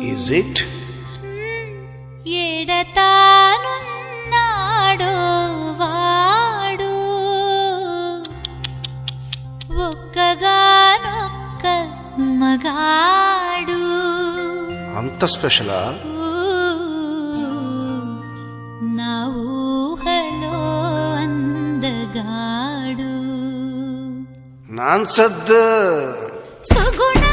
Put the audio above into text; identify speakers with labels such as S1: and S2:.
S1: Is it?
S2: ఎడతానున్నాడో వాడు ఒక్కగానొక్క మగాడు.
S1: అంత స్పెషలా?
S2: నా ఊహలో అందగాడు.
S1: నాన్సద్దు
S2: సుగుణ